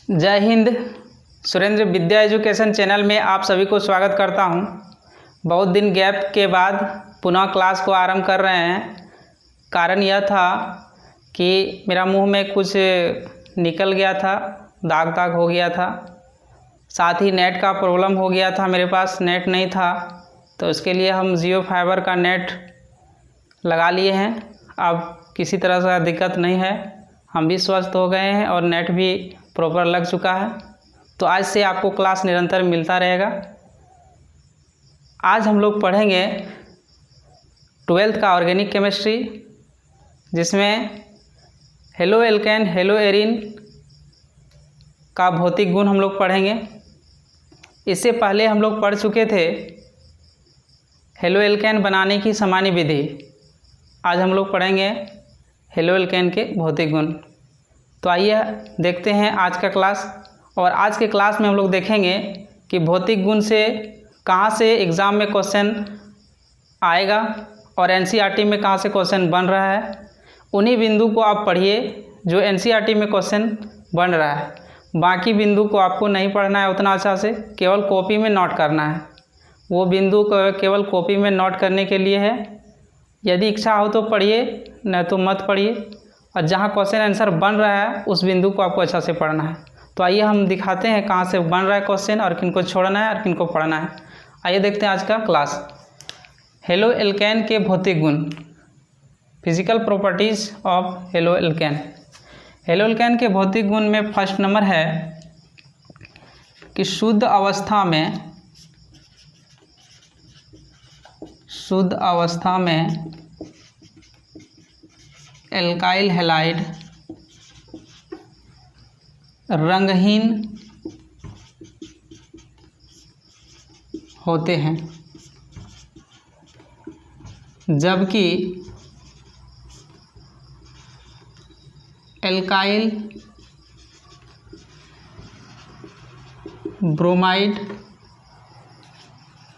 जय हिंद। सुरेंद्र विद्या education channel में आप सभी को स्वागत करता हूं। बहुत दिन गैप के बाद पुनः क्लास को आरंभ कर रहे हैं। कारण यह था कि मेरा मुंह में कुछ निकल गया था, दाग दाग हो गया था। साथ ही नेट का प्रॉब्लम हो गया था, मेरे पास नेट नहीं था, तो इसके लिए हम जियो फाइबर का नेट लगा लिए हैं। अब किसी तरह का दिक्कत नहीं है, हम भी स्वस्थ हो गए हैं और नेट भी प्रॉपर लग चुका है। तो आज से आपको क्लास निरंतर मिलता रहेगा। आज हम लोग पढ़ेंगे 12th का ऑर्गेनिक केमिस्ट्री, जिसमें हेलो एल्केन हेलो एरिन का भौतिक गुण हम लोग पढ़ेंगे। इससे पहले हम लोग पढ़ चुके थे हेलो एल्केन बनाने की सामान्य विधि। आज हम लोग पढ़ेंगे हेलो एल्केन के भौतिक गुण। तो आइए देखते हैं आज का क्लास। और आज के क्लास में हम लोग देखेंगे कि भौतिक गुण से कहाँ से एग्ज़ाम में क्वेश्चन आएगा और एनसीईआरटी में कहाँ से क्वेश्चन बन रहा है। उन्हीं बिंदु को आप पढ़िए जो एनसीईआरटी में क्वेश्चन बन रहा है। बाकी बिंदु को आपको नहीं पढ़ना है उतना अच्छा से, केवल कॉपी में नोट करना है। वो बिंदु को केवल कॉपी में नोट करने के लिए है। यदि इच्छा हो तो पढ़िए, नहीं तो मत पढ़िए। और जहाँ क्वेश्चन आंसर बन रहा है उस बिंदु को आपको अच्छा से पढ़ना है। तो आइए हम दिखाते हैं कहाँ से बन रहा है क्वेश्चन और किन को छोड़ना है और किन को पढ़ना है। आइए देखते हैं आज का क्लास। हेलो एल्केन के भौतिक गुण, physical properties of halo alkane. Halo alkane के भौतिक गुण में फर्स्ट नंबर है कि शुद्ध अवस्था में एल्काइल हैलाइड रंगहीन होते हैं, जबकि एल्काइल ब्रोमाइड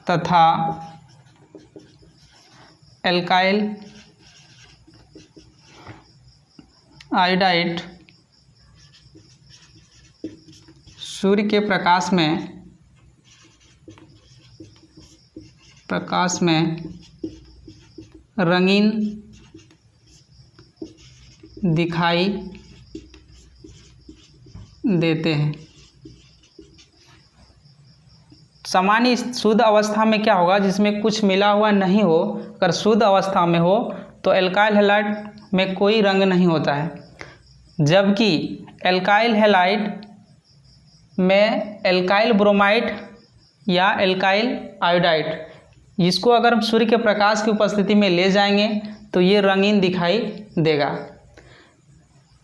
तथा एल्काइल आयोडाइड सूर्य के प्रकाश में रंगीन दिखाई देते हैं। सामान्य शुद्ध अवस्था में क्या होगा, जिसमें कुछ मिला हुआ नहीं हो, अगर शुद्ध अवस्था में हो तो एल्काइल हैलाइड में कोई रंग नहीं होता है, जबकि एल्काइल हैलाइड में एल्काइल ब्रोमाइड या एल्काइल आयोडाइड, इसको अगर हम सूर्य के प्रकाश की उपस्थिति में ले जाएंगे तो ये रंगीन दिखाई देगा।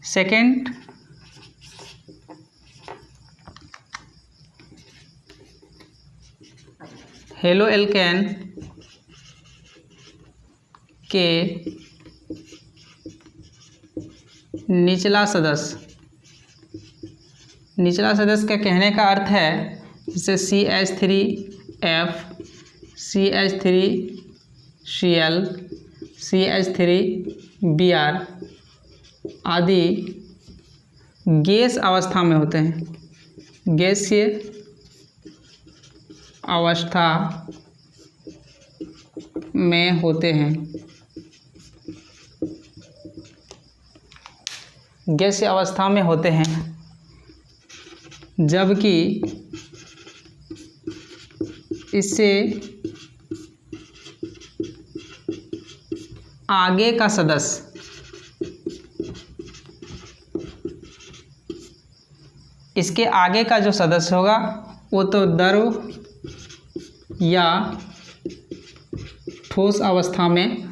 सेकंड, हेलो एल्केन के निचला सदस्य का कहने का अर्थ है जैसे CH3F, CH3Cl, CH3Br आदि गैस अवस्था में होते हैं, गैसीय अवस्था में होते हैं। गैसीय अवस्था में होते हैं, जबकि इससे आगे का सदस्य इसके आगे का जो सदस्य होगा वो तो द्रव या ठोस अवस्था में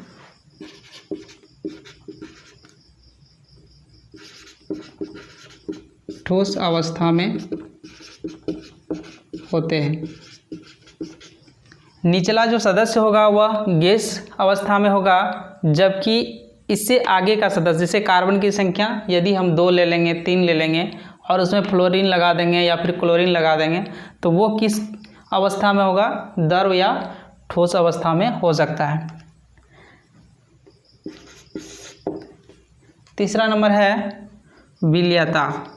होते हैं। निचला जो सदस्य होगा वह गैस अवस्था में होगा, जबकि इससे आगे का सदस्य, जैसे कार्बन की संख्या यदि हम 2 ले लेंगे, 3 ले लेंगे और उसमें फ्लोरीन लगा देंगे या फिर क्लोरीन लगा देंगे तो वो किस अवस्था में होगा, द्रव या ठोस अवस्था में हो सकता है। तीसरा नंबर है विलयता।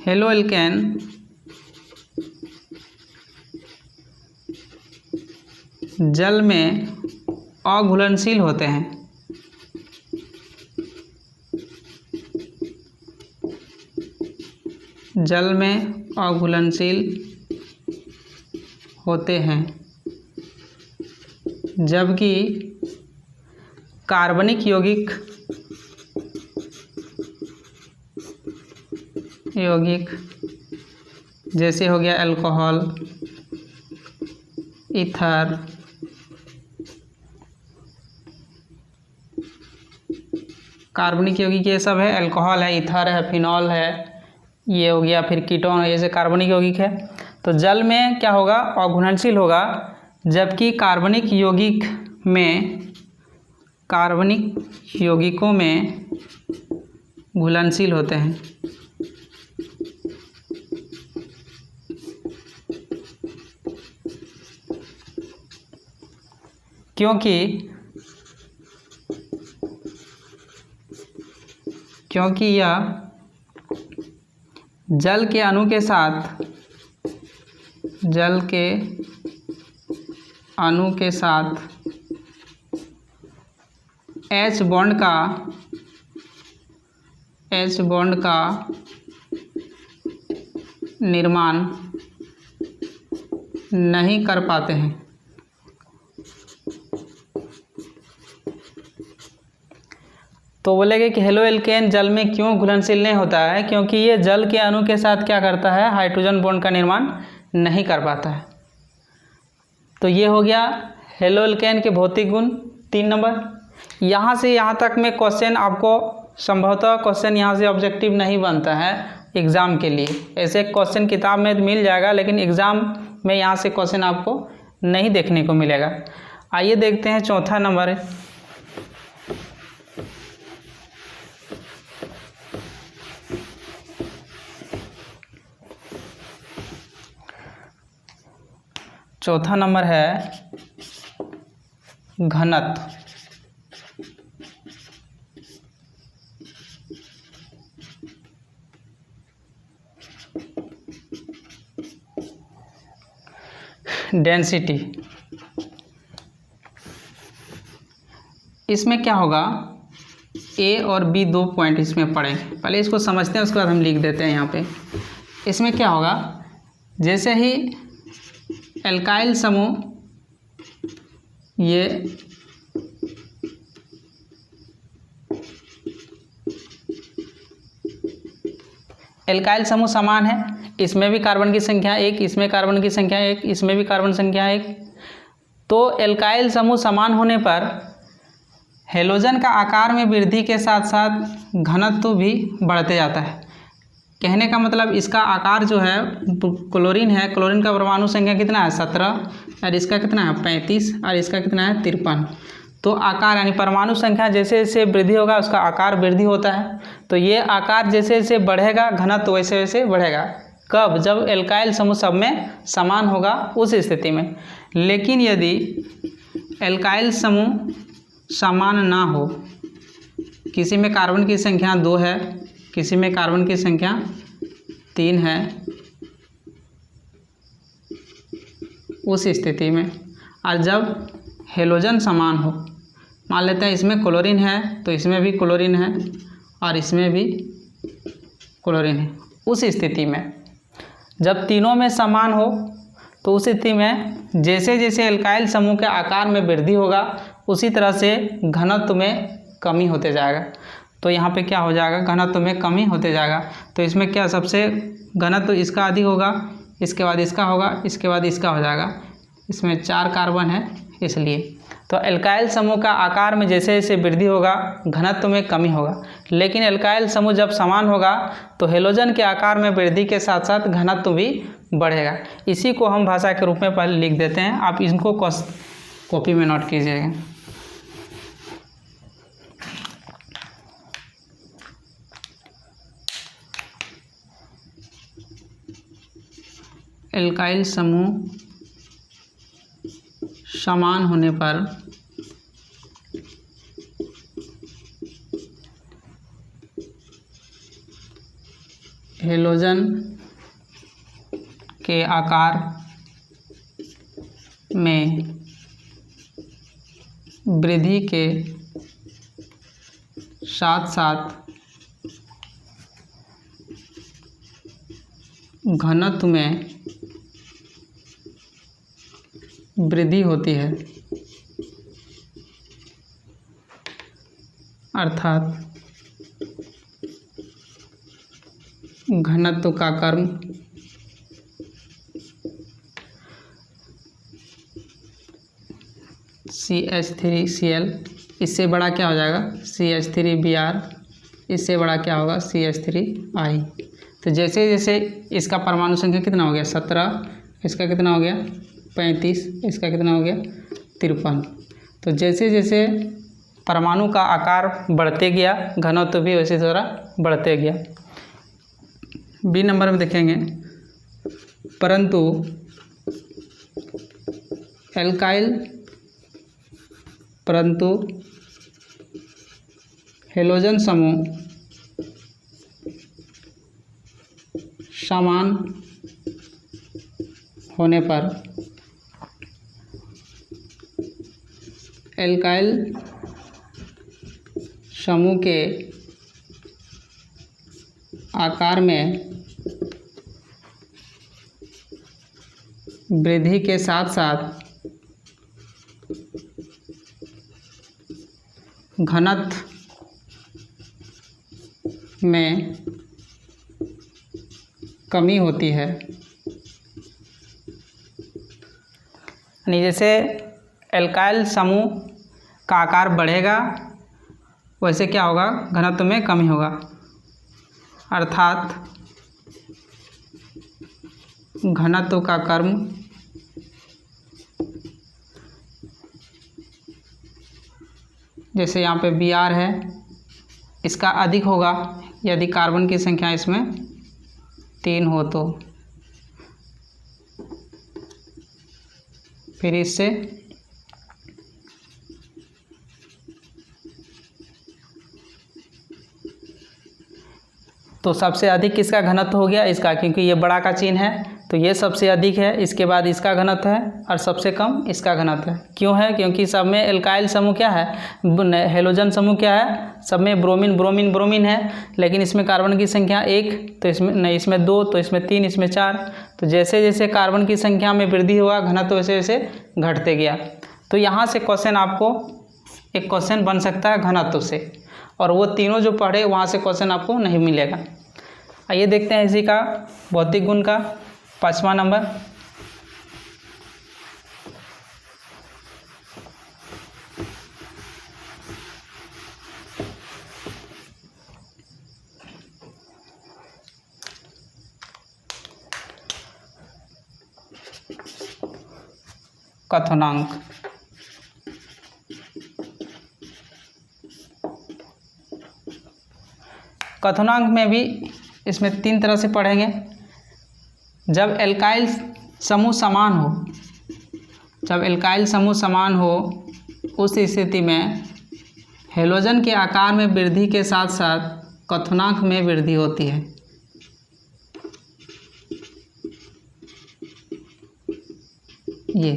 हेलो एल्केन जल में अघुलनशील होते हैं। जल में अघुलनशील होते हैं, जबकि कार्बनिक यौगिक जैसे हो गया अल्कोहल, ईथर, कार्बनिक यौगिक ये सब है, अल्कोहल है, ईथर है, फिनॉल है, ये हो गया, फिर कीटोन है, ये से कार्बनिक यौगिक है। तो जल में क्या होगा, अघुलनशील होगा, जबकि कार्बनिक यौगिकों में घुलनशील होते हैं। क्योंकि यह जल के अणु के साथ H बॉन्ड का निर्माण नहीं कर पाते हैं। तो बोलेंगे कि हेलो एल्केन जल में क्यों घुलनशील नहीं होता है, क्योंकि ये जल के अणु के साथ क्या करता है, हाइड्रोजन बॉन्ड का निर्माण नहीं कर पाता है। तो ये हो गया हेलो एल्केन के भौतिक गुण 3 नंबर। यहाँ से यहाँ तक में क्वेश्चन आपको संभवतः क्वेश्चन यहाँ से ऑब्जेक्टिव नहीं बनता है एग्ज़ाम के लिए। ऐसे क्वेश्चन किताब में मिल जाएगा, लेकिन एग्ज़ाम में यहाँ से क्वेश्चन आपको नहीं देखने को मिलेगा। आइए देखते हैं चौथा नंबर है। चौथा नंबर है घनत्व। डेंसिटी। इसमें क्या होगा, ए और बी 2 पॉइंट इसमें पड़े। पहले इसको समझते हैं, उसके बाद हम लिख देते हैं यहाँ पे। इसमें क्या होगा, जैसे ही एल्काइल समूह ये एल्काइल समूह समान है, इसमें भी कार्बन की संख्या 1, इसमें कार्बन की संख्या 1, इसमें भी कार्बन संख्या 1। तो एल्काइल समूह समान होने पर हेलोजन का आकार में वृद्धि के साथ साथ घनत्व भी बढ़ते जाता है। कहने का मतलब इसका आकार जो है, क्लोरीन है, क्लोरीन का परमाणु संख्या कितना है 17, और इसका कितना है 35, और इसका कितना है 53। तो आकार यानी परमाणु संख्या जैसे जैसे वृद्धि होगा उसका आकार वृद्धि होता है। तो ये आकार जैसे जैसे बढ़ेगा, घनत्व वैसे वैसे बढ़ेगा। कब, जब एल्काइल समूह सब में समान होगा उस स्थिति में। लेकिन यदि एल्काइल समूह समान ना हो, किसी में कार्बन की संख्या 2 है, किसी में कार्बन की संख्या 3 है, उस स्थिति में, और जब हेलोजन समान हो, मान लेते हैं इसमें क्लोरीन है तो इसमें भी क्लोरीन है और इसमें भी क्लोरीन है, उस स्थिति में जब तीनों में समान हो तो उस स्थिति में जैसे जैसे एल्काइल समूह के आकार में वृद्धि होगा उसी तरह से घनत्व में कमी होते जाएगा। तो यहाँ पे क्या हो जाएगा, घनत्व में कमी होते जाएगा। तो इसमें क्या, सबसे घनत्व इसका अधिक होगा, इसके बाद इसका होगा, इसके बाद इसका हो जाएगा। इसमें 4 कार्बन है इसलिए। तो एल्काइल समूह का आकार में जैसे जैसे वृद्धि होगा घनत्व में कमी होगा। लेकिन एल्काइल समूह जब समान होगा तो हेलोजन के आकार में वृद्धि के साथ साथ घनत्व भी बढ़ेगा। इसी को हम भाषा के रूप में पहले लिख देते हैं, आप इनको कॉपी में नोट कीजिएगा। एल्काइल समूह समान होने पर हेलोजन के आकार में वृद्धि के साथ साथ घनत्व में वृद्धि होती है, अर्थात घनत्व का कर्म CH3Cl, इससे बड़ा क्या हो जाएगा CH3Br, इससे बड़ा क्या होगा CH3I। तो जैसे जैसे इसका परमाणु संख्या कितना हो गया 17, इसका कितना हो गया 35, इसका कितना हो गया 53। तो जैसे जैसे परमाणु का आकार बढ़ते गया घनत्व भी वैसे थोड़ा बढ़ते गया। बी नंबर में देखेंगे, परंतु हेलोजन समूह समान होने पर एल्काइल समूह के आकार में वृद्धि के साथ साथ घनत्व में कमी होती है। यानी जैसे एल्काइल समूह का आकार बढ़ेगा वैसे क्या होगा घनत्व में कमी होगा, अर्थात घनत्व का कर्म जैसे यहाँ पे Br है इसका अधिक होगा यदि कार्बन की संख्या इसमें 3 हो तो। फिर इससे तो सबसे अधिक किसका घनत्व हो गया इसका, क्योंकि ये बड़ा का चिन्ह है तो ये सबसे अधिक है, इसके बाद इसका घनत्व है और सबसे कम इसका घनत्व है। क्यों है? क्योंकि सब में एल्काइल समूह क्या है, हेलोजन समूह क्या है, सब में ब्रोमीन ब्रोमीन ब्रोमीन है, लेकिन इसमें कार्बन की संख्या 1 तो इसमें नहीं, इसमें 2 तो इसमें 3 इसमें 4। तो जैसे जैसे कार्बन की संख्या में वृद्धि हुआ घनत्व वैसे वैसे घटते गया। तो यहाँ से क्वेश्चन आपको एक क्वेश्चन बन सकता है घनत्व से, और वो तीनों जो पढ़े वहाँ से क्वेश्चन आपको नहीं मिलेगा। आइए देखते हैं इसी का भौतिक गुण का 5वां नंबर। कथनांक। कथनांक में भी इसमें 3 तरह से पढ़ेंगे। जब एल्काइल समूह समान हो, जब एल्काइल समूह समान हो उस स्थिति में हेलोजन के आकार में वृद्धि के साथ साथ कथनांक में वृद्धि होती है। ये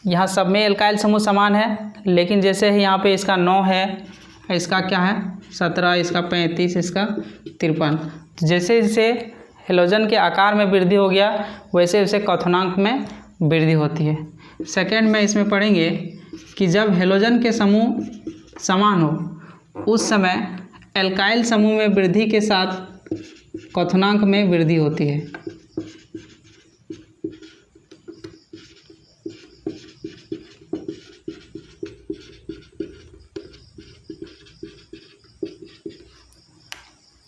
यहाँ सब में एल्काइल समूह समान है, लेकिन जैसे ही यहाँ पे इसका 9 है, इसका क्या है 17, इसका 35, इसका 53। जैसे जैसे हेलोजन के आकार में वृद्धि हो गया वैसे वैसे कथनांक में वृद्धि होती है। सेकेंड में इसमें पढ़ेंगे कि जब हेलोजन के समूह समान हो उस समय एल्काइल समूह में वृद्धि के साथ कथनांक में वृद्धि होती है।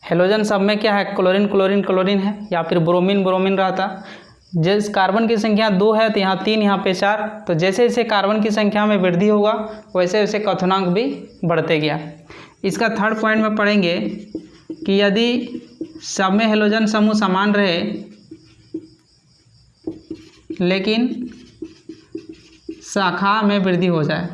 हेलोजन सब में क्या है क्लोरीन क्लोरीन क्लोरीन है, या फिर ब्रोमीन ब्रोमीन रहता। जिस कार्बन की संख्या 2 है तो यहाँ 3 यहाँ पे 4। तो जैसे जैसे कार्बन की संख्या में वृद्धि होगा वैसे वैसे कथनांक भी बढ़ते गया। इसका थर्ड पॉइंट में पढ़ेंगे कि यदि सब में हेलोजन समूह समान रहे लेकिन शाखा में वृद्धि हो जाए,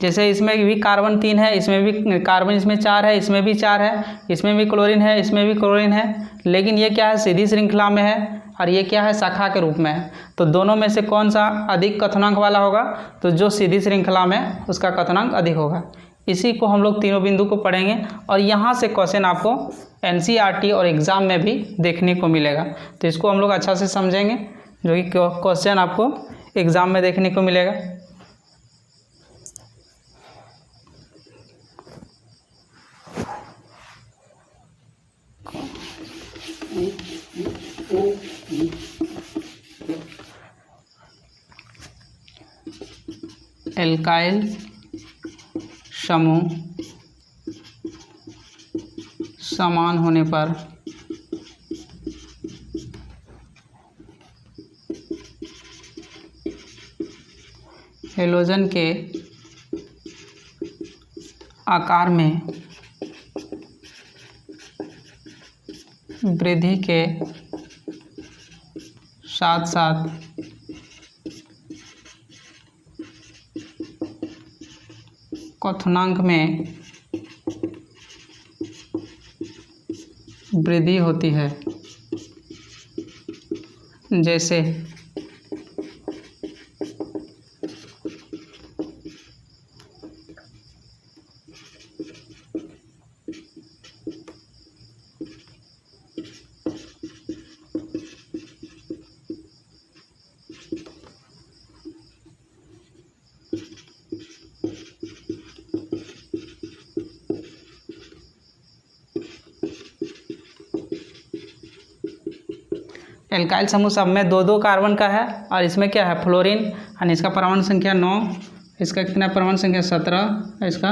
जैसे इसमें भी कार्बन 3 है, इसमें भी कार्बन, इसमें 4 है, इसमें भी 4 है, इसमें भी क्लोरीन है, इसमें भी क्लोरीन है, लेकिन ये क्या है, सीधी श्रृंखला में है और ये क्या है, शाखा के रूप में है। तो दोनों में से कौन सा अधिक कथनांक वाला होगा, तो जो सीधी श्रृंखला में उसका कथनांक अधिक होगा। इसी को हम लोग तीनों बिंदु को पढ़ेंगे और यहाँ से क्वेश्चन आपको NCERT और एग्ज़ाम में भी देखने को मिलेगा। तो इसको हम लोग अच्छा से समझेंगे, जो कि क्वेश्चन आपको एग्ज़ाम में देखने को मिलेगा। एल्काइल समूह समान होने पर हैलोजन के आकार में वृद्धि के साथ साथ क्वथनांक में वृद्धि होती है। जैसे एल्काइल समूह सब में 2-2 कार्बन का है और इसमें क्या है, फ्लोरीन, और इसका परमाणु संख्या 9, इसका कितना परमाणु संख्या 17, इसका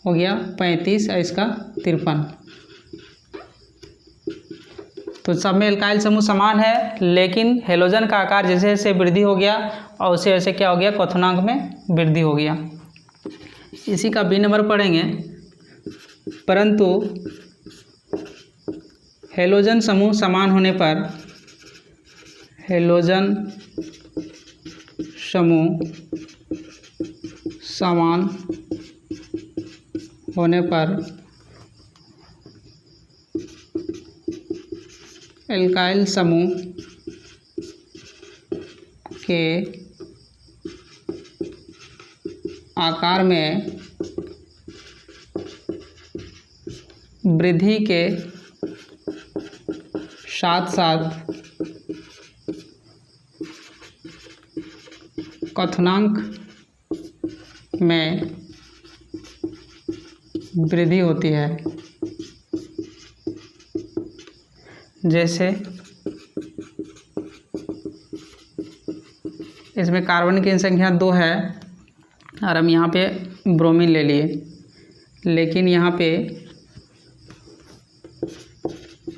हो गया 35 और इसका 53। तो सब में एल्काइल समूह समान है, लेकिन हैलोजन का आकार जैसे जैसे वृद्धि हो गया और उसे वैसे क्या हो गया, क्वथनांक में वृद्धि हो गया। इसी का B नंबर पढ़ेंगे। परंतु हैलोजन समूह समान होने पर, हैलोजन समूह समान होने पर एल्काइल समूह के आकार में वृद्धि के साथ साथ क्वथनांक में वृद्धि होती है। जैसे इसमें कार्बन की संख्या 2 है और हम यहाँ पे ब्रोमीन ले लिए, लेकिन यहाँ पे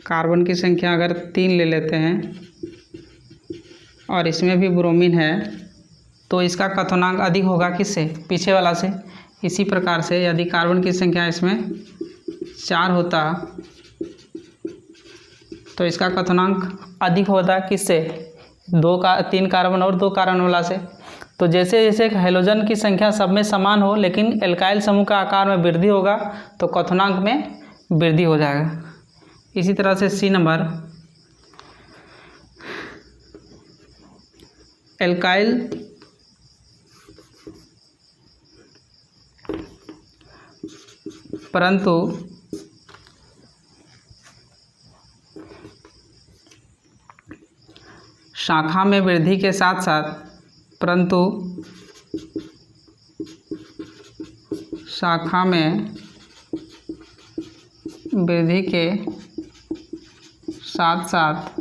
कार्बन की संख्या अगर 3 ले लेते हैं और इसमें भी ब्रोमीन है, तो इसका क्वथनांक अधिक होगा किससे, पीछे वाला से। इसी प्रकार से यदि कार्बन की संख्या इसमें 4 होता तो इसका क्वथनांक अधिक होता किससे, 3 कार्बन और 2 कार्बन वाला से। तो जैसे जैसे हैलोजन की संख्या सब में समान हो, लेकिन एल्काइल समूह का आकार में वृद्धि होगा तो क्वथनांक में वृद्धि हो जाएगा। इसी तरह से C नंबर, एल्काइल परंतु शाखा में वृद्धि के साथ साथ, परंतु शाखा में वृद्धि के साथ साथ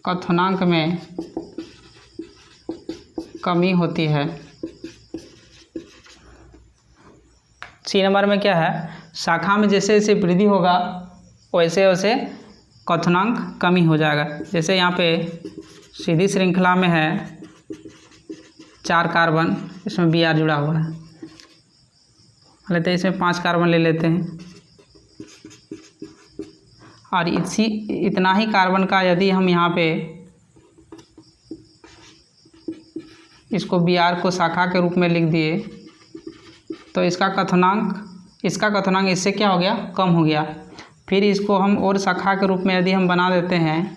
क्वथनांक में कमी होती है। C नंबर में क्या है, शाखा में जैसे जैसे वृद्धि होगा वैसे वैसे क्वथनांक कमी हो जाएगा। जैसे यहाँ पे सीधी श्रृंखला में है 4 कार्बन, इसमें Br जुड़ा हुआ है, लेते हैं इसमें 5 कार्बन ले लेते हैं और इतना ही कार्बन का यदि हम यहाँ पे इसको Br को शाखा के रूप में लिख दिए तो इसका कथनांक इससे क्या हो गया, कम हो गया। फिर इसको हम और शाखा के रूप में यदि हम बना देते हैं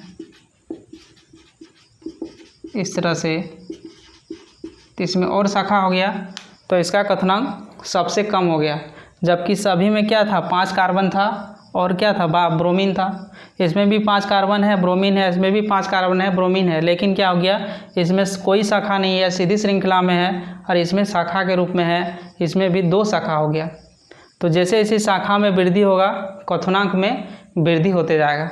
इस तरह से, तो इसमें और शाखा हो गया तो इसका कथनांक सबसे कम हो गया। जबकि सभी में क्या था, 5 कार्बन था और क्या था, ब्रोमीन था। इसमें भी 5 कार्बन है, ब्रोमीन है, इसमें भी 5 कार्बन है, ब्रोमीन है। लेकिन क्या हो गया, इसमें कोई शाखा नहीं है, सीधी श्रृंखला में है, और इसमें शाखा के रूप में है, इसमें भी 2 शाखा हो गया। तो जैसे इसी शाखा में वृद्धि होगा क्वथनांक में वृद्धि होते जाएगा।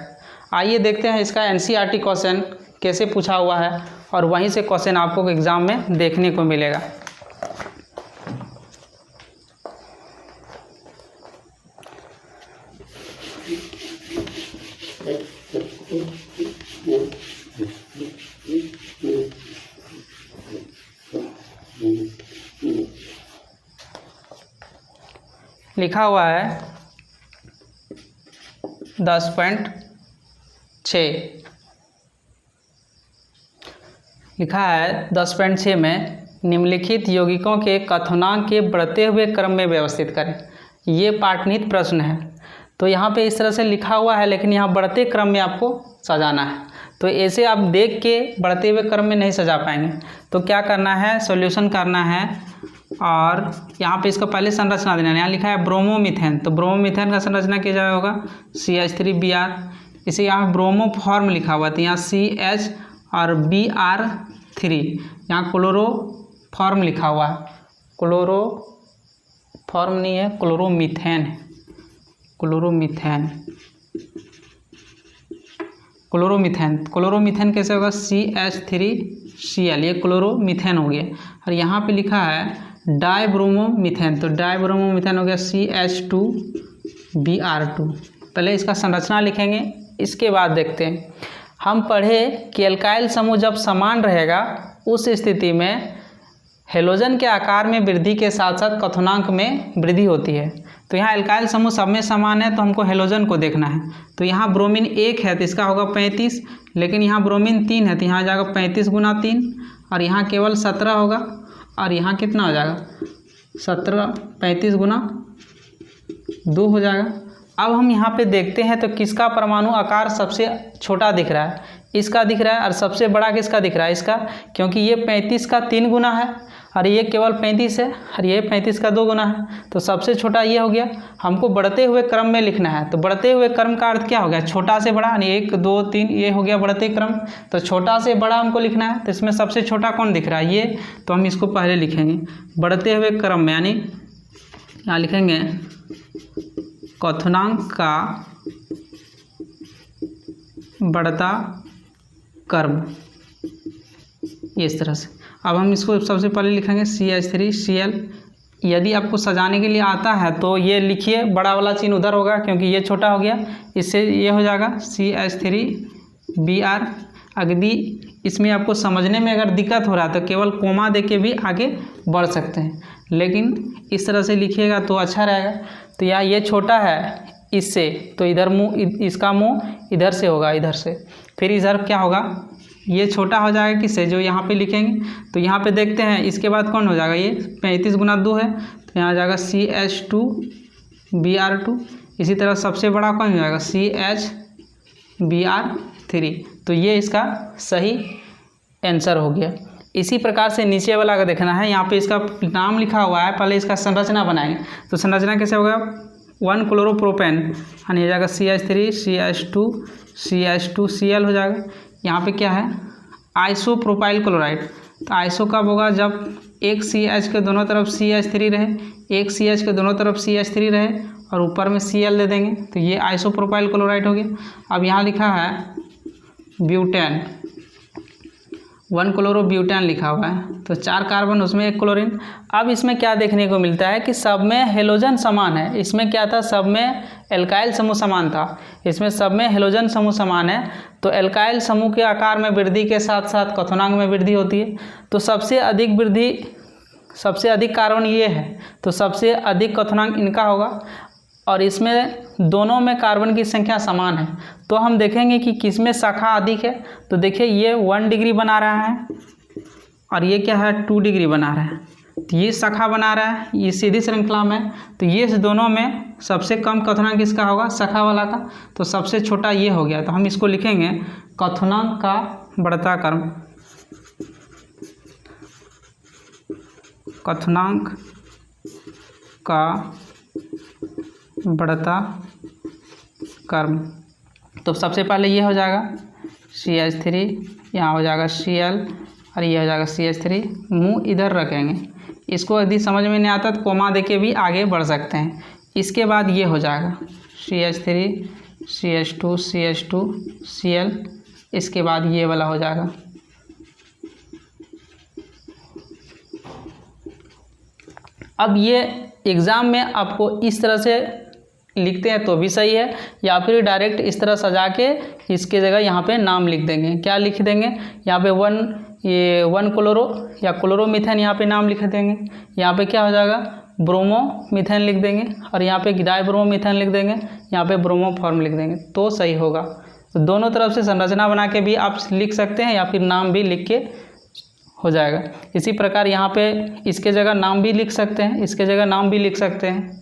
आइए देखते हैं इसका NCERT क्वेश्चन कैसे पूछा हुआ है, और वहीं से क्वेश्चन आपको एग्ज़ाम में देखने को मिलेगा। लिखा हुआ है 10.6 लिखा है 10.6 में निम्नलिखित यौगिकों के कथनांक के बढ़ते हुए क्रम में व्यवस्थित करें। ये पाठनीत प्रश्न है। तो यहाँ पे इस तरह से लिखा हुआ है, लेकिन यहाँ बढ़ते क्रम में आपको सजाना है। तो ऐसे आप देख के बढ़ते हुए क्रम में नहीं सजा पाएंगे। तो क्या करना है, सॉल्यूशन करना है, और यहाँ पे इसका पहले संरचना देना है। यहाँ लिखा है ब्रोमोमीथेन, तो ब्रोमोमीथेन का संरचना किया जाएगा होगा CH3Br। इसे यहाँ ब्रोमो फॉर्म लिखा हुआ था, यहाँ CH और Br3। यहाँ क्लोरो फॉर्म लिखा हुआ है, क्लोरो फॉर्म नहीं है, क्लोरोमीथेन है, क्लोरोमीथेन कैसे होगा, CH3Cl, ये क्लोरोमीथेन हो गया। और यहाँ पे लिखा है डाइब्रोमोमीथेन, तो डाइब्रोमोमीथेन हो गया CH2Br2। पहले इसका संरचना लिखेंगे, इसके बाद देखते हैं। हम पढ़े कि एल्काइल समूह जब समान रहेगा उस स्थिति में हेलोजन के आकार में वृद्धि के साथ साथ कथनांक में वृद्धि होती है। तो यहाँ एल्काइल समूह सब में समान है, तो हमको हेलोजन को देखना है। तो यहाँ ब्रोमीन 1 है तो इसका होगा 35, लेकिन यहाँ ब्रोमीन 3 है तो यहाँ आ जाएगा 35 गुना 3, और यहाँ केवल 17 होगा, और यहाँ कितना हो जाएगा 35 गुना 2 हो जाएगा। अब हम यहाँ पे देखते हैं तो किसका परमाणु आकार सबसे छोटा दिख रहा है, इसका दिख रहा है, और सबसे बड़ा किसका दिख रहा है, इसका, क्योंकि ये 35 का 3 गुना है और ये केवल 35 है, और ये 35 का 2 गुना है। तो सबसे छोटा ये हो गया। हमको बढ़ते हुए क्रम में लिखना है, तो बढ़ते हुए क्रम का अर्थ क्या हो गया, छोटा से बड़ा, यानी 1 2 3, ये हो गया बढ़ते क्रम। तो छोटा से बड़ा हमको लिखना है, तो इसमें सबसे छोटा कौन दिख रहा है, ये। तो हम इसको पहले लिखेंगे बढ़ते हुए क्रम में, यानी यहाँ लिखेंगे क्वथनांक का बढ़ता क्रम, इस तरह से। अब हम इसको सबसे पहले लिखेंगे CH3Cl। यदि आपको सजाने के लिए आता है तो ये लिखिए, बड़ा वाला चिन्ह उधर होगा क्योंकि ये छोटा हो गया, इससे ये हो जाएगा CH3Br। यदि इसमें आपको समझने में अगर दिक्कत हो रहा है तो केवल कोमा दे के भी आगे बढ़ सकते हैं, लेकिन इस तरह से लिखिएगा तो अच्छा रहेगा। तो यहाँ ये छोटा है इससे, तो इधर मुँह, इसका मुँह इधर से होगा, इधर से। फिर इधर क्या होगा, ये छोटा हो जाएगा किससे, जो यहाँ पे लिखेंगे। तो यहाँ पे देखते हैं इसके बाद कौन हो जाएगा, ये 35 गुना 2 है तो यहाँ आ जाएगा CH2Br2। इसी तरह सबसे बड़ा कौन हो जाएगा, CH_Br3। तो ये इसका सही आंसर हो गया। इसी प्रकार से नीचे वाला का देखना है, यहाँ पे इसका नाम लिखा हुआ है, पहले इसका संरचना बनाएंगे। तो संरचना कैसे होगा, 1 क्लोरोप्रोपेन, यानी हो जाएगा CH3 CH2Cl हो जाएगा। यहाँ पे क्या है, आइसोप्रोपाइल क्लोराइड। तो आइसो कब होगा, जब एक CH के दोनों तरफ CH3 रहे, एक CH के दोनों तरफ CH3 रहे और ऊपर में Cl दे देंगे, तो ये आइसोप्रोपाइल क्लोराइड हो गया। अब यहाँ लिखा है ब्यूटेन, 1 क्लोरोब्यूटेन लिखा हुआ है, तो 4 कार्बन, उसमें 1 क्लोरीन। अब इसमें क्या देखने को मिलता है कि सब में हेलोजन समान है। इसमें क्या था, सब में एल्काइल समूह समान था, इसमें सब में हेलोजन समूह समान है। तो एल्काइल समूह के आकार में वृद्धि के साथ साथ क्वथनांक में वृद्धि होती है। तो सबसे अधिक कार्बन ये है, तो सबसे अधिक क्वथनांक इनका होगा। और इसमें दोनों में कार्बन की संख्या समान है, तो हम देखेंगे कि किसमें शाखा अधिक है। तो देखिए ये 1 डिग्री बना रहा है और ये क्या है 2 डिग्री बना रहा है, तो ये शाखा बना रहा है, ये सीधी श्रृंखला में। तो ये इस दोनों में सबसे कम क्वथनांक किसका होगा, शाखा वाला का। तो सबसे छोटा ये हो गया, तो हम इसको लिखेंगे क्वथनांक का बढ़ता क्रम, क्वथनांक का बढ़ता क्रम। तो सबसे पहले ये हो जाएगा CH3, यहाँ हो जाएगा Cl और ये हो जाएगा CH3। मुँह इधर रखेंगे, इसको यदि समझ में नहीं आता तो कोमा देके भी आगे बढ़ सकते हैं। इसके बाद ये हो जाएगा CH3 CH2 CH2 Cl, इसके बाद ये वाला हो जाएगा। अब ये एग्ज़ाम में आपको इस तरह से लिखते हैं तो भी सही है, या फिर डायरेक्ट इस तरह सजा के इसके जगह यहाँ पे नाम लिख देंगे। क्या लिख देंगे, यहाँ पे 1 क्लोरो या क्लोरोमीथेन यहाँ पे नाम लिख देंगे। यहाँ पे क्या हो जाएगा ब्रोमोमीथेन लिख देंगे, और यहाँ पे डाई ब्रोमोमीथेन लिख देंगे, यहाँ पे ब्रोमोफॉर्म लिख देंगे, तो सही होगा। तो दोनों तरफ से संरचना बना के भी आप लिख सकते हैं, या फिर नाम भी लिख के हो जाएगा। इसी प्रकार यहाँ पे इसके जगह नाम भी लिख सकते हैं, इसके जगह नाम भी लिख सकते हैं।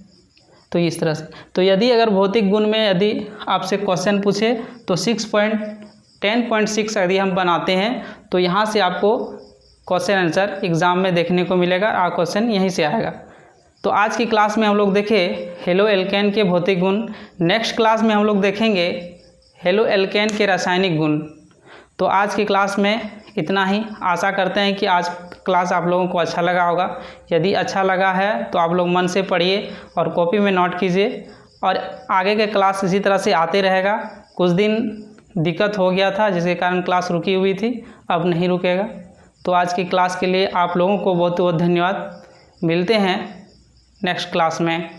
तो इस तरह से, तो यदि अगर भौतिक गुण में यदि आपसे क्वेश्चन पूछे तो 10.6 यदि हम बनाते हैं तो यहाँ से आपको क्वेश्चन आंसर एग्ज़ाम में देखने को मिलेगा, और क्वेश्चन यहीं से आएगा। तो आज की क्लास में हम लोग देखे हेलो एल्केन के भौतिक गुण। नेक्स्ट क्लास में हम लोग देखेंगे हेलो एल्केन के रासायनिक गुण। तो आज की क्लास में इतना ही। आशा करते हैं कि आज क्लास आप लोगों को अच्छा लगा होगा। यदि अच्छा लगा है तो आप लोग मन से पढ़िए और कॉपी में नोट कीजिए, और आगे के क्लास इसी तरह से आते रहेगा। कुछ दिन दिक्कत हो गया था जिसके कारण क्लास रुकी हुई थी, अब नहीं रुकेगा। तो आज की क्लास के लिए आप लोगों को बहुत बहुत धन्यवाद। मिलते हैं नेक्स्ट क्लास में।